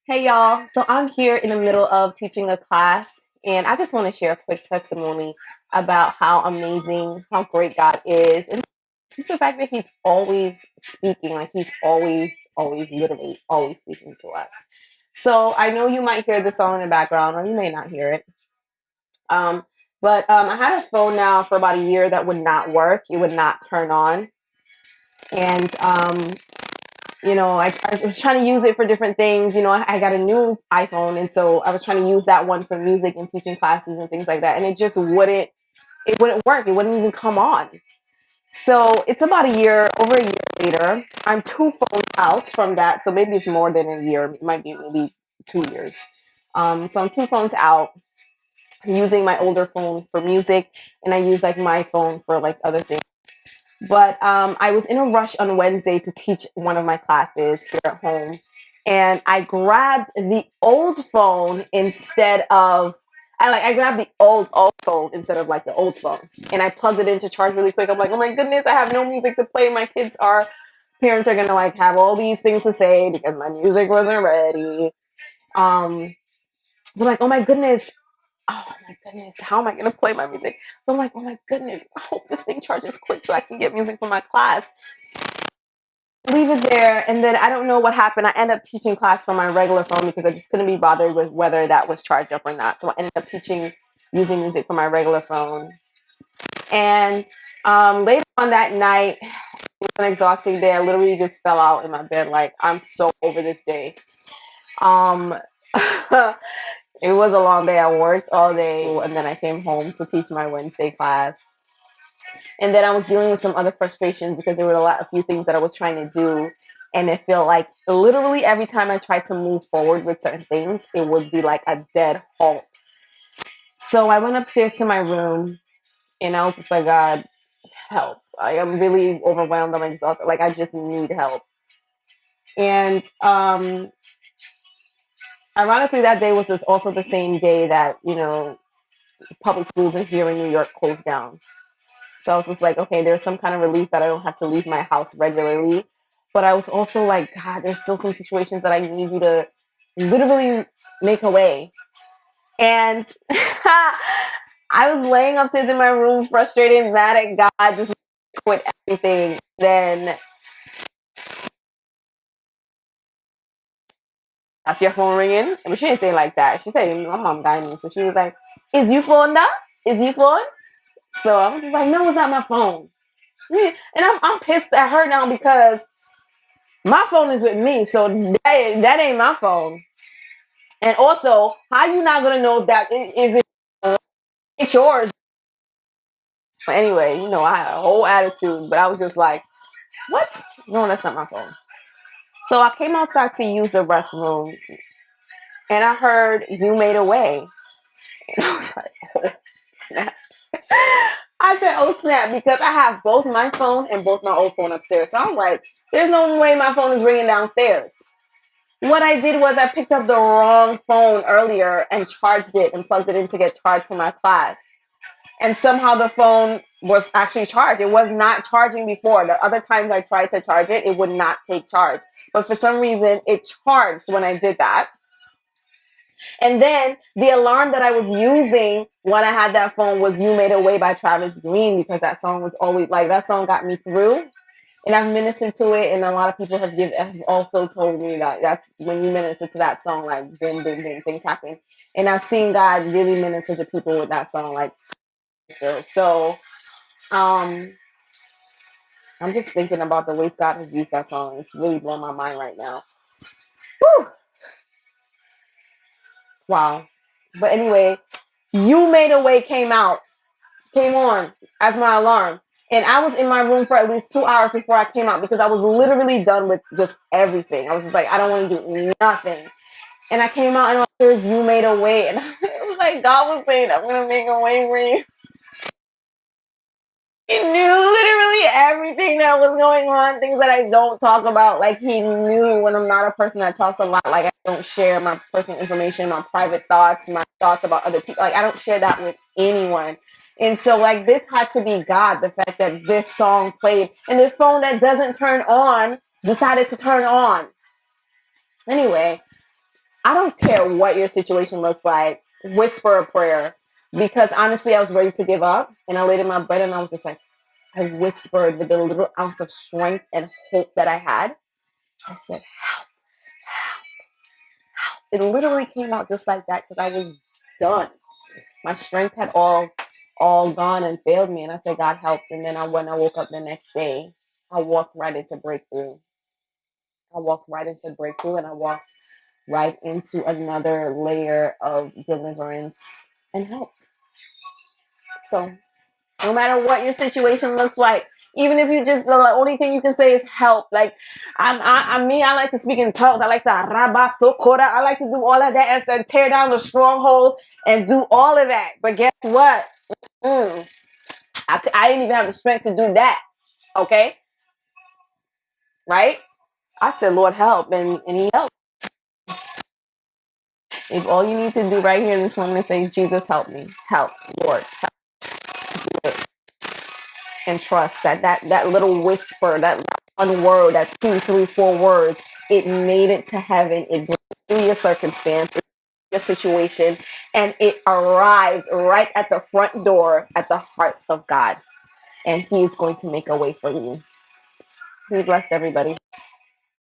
Hey y'all, so I'm here in the middle of teaching a class, and I just want to share a quick testimony about how amazing, how great God is, and just the fact that He's always speaking, like He's always, literally, always speaking to us. So I know you might hear the song in the background, or you may not hear it. Um, but I had a phone now for about a year that would not work, it would not turn on, and I was trying to use it for different things. I got a new iPhone, and so I was trying to use that one for music and teaching classes and things like that. And it wouldn't work. It wouldn't even come on. So it's about over a year later. I'm two phones out from that. So maybe it's more than a year. It might be maybe 2 years. So I'm two phones out. I'm using my older phone for music, and I use like my phone for like other things. But I was in a rush on Wednesday to teach one of my classes here at home. And I grabbed the old phone instead of I grabbed the old phone instead of like the old phone. And I plugged it into charge really quick. I'm like, oh my goodness, I have no music to play. My parents are gonna like have all these things to say because my music wasn't ready. So I'm like, oh my goodness, how am I gonna play my music? So I'm like, oh my goodness, I hope this thing charges quick so I can get music for my class. Leave it there, and then I don't know what happened. I ended up teaching class from my regular phone because I just couldn't be bothered with whether that was charged up or not. So I ended up teaching using music from my regular phone. And later on that night, it was an exhausting day. I literally just fell out in my bed, like I'm so over this day. Um, it was a long day. I worked all day, and then I came home to teach my Wednesday class. And then I was dealing with some other frustrations because there were a few things that I was trying to do. And it felt like literally every time I tried to move forward with certain things, it would be like a dead halt. So I went upstairs to my room and I was just like, God, help. I am really overwhelmed. I'm exhausted. Like, I just need help. And ironically, that day was also the same day that, public schools here in New York closed down. So I was just like, okay, there's some kind of relief that I don't have to leave my house regularly. But I was also like, God, there's still some situations that I need you to literally make a way. And I was laying upstairs in my room, frustrated, mad at God, just quit everything. Then that's your phone ringing. But she didn't say it like that. She said, my mom died me. So she was like, is you phone da? Is you phone? So I was just like, no, it's not my phone. And I'm pissed at her now because my phone is with me, so that ain't my phone. And also, how you not gonna know that if it's yours? Anyway, I had a whole attitude, but I was just like, what? No, that's not my phone. So I came outside to use the restroom, and I heard you made a way. And I was like, oh snap. I said, oh snap, because I have both my phone and both my old phone upstairs. So I was like, there's no way my phone is ringing downstairs. What I did was I picked up the wrong phone earlier and charged it and plugged it in to get charged for my class. And somehow the phone was actually charged. It was not charging before. The other times I tried to charge it, it would not take charge. But for some reason, it charged when I did that. And then the alarm that I was using when I had that phone was You Made a Way by Travis Green, because that song was always like, that song got me through. And I've ministered to it, and a lot of people have also told me that that's when you minister to that song, like boom, boom, boom, things happen. And I've seen God really minister to people with that song, like so. I'm just thinking about the way God has used that song. It's really blowing my mind right now. Whew. Wow. But anyway, You Made a Way came on as my alarm. And I was in my room for at least 2 hours before I came out because I was literally done with just everything. I was just like, I don't want to do nothing. And I came out and there's You Made a Way. And it was like God was saying, I'm going to make a way for you. He knew literally everything that was going on, things that I don't talk about. Like, he knew when I'm not a person that talks a lot. Like, I don't share my personal information, my private thoughts, my thoughts about other people. Like, I don't share that with anyone. And so, like, this had to be God, the fact that this song played. And this phone that doesn't turn on decided to turn on. Anyway, I don't care what your situation looks like. Whisper a prayer. Because honestly, I was ready to give up. And I laid in my bed and I was just like, I whispered with the little ounce of strength and hope that I had. I said, it literally came out just like that because I was done. My strength had all gone and failed me. And I said, God helped. And then when I woke up the next day, I walked right into breakthrough. I walked right into breakthrough and I walked right into another layer of deliverance and help. So no matter what your situation looks like, even if you just the only thing you can say is help. Like I like to speak in tongues. I like to rabasokora. I like to do all of that and tear down the strongholds and do all of that. But guess what? I didn't even have the strength to do that. Okay, right? I said, Lord, help, and He helped. If all you need to do right here in this moment is say, Jesus, help me, help, Lord, help, and trust that little whisper, that one word, that 2, 3, 4 words, it made it to heaven. It broke through your circumstance, your situation, and it arrived right at the front door at the heart of God. And He is going to make a way for you. Be blessed, everybody.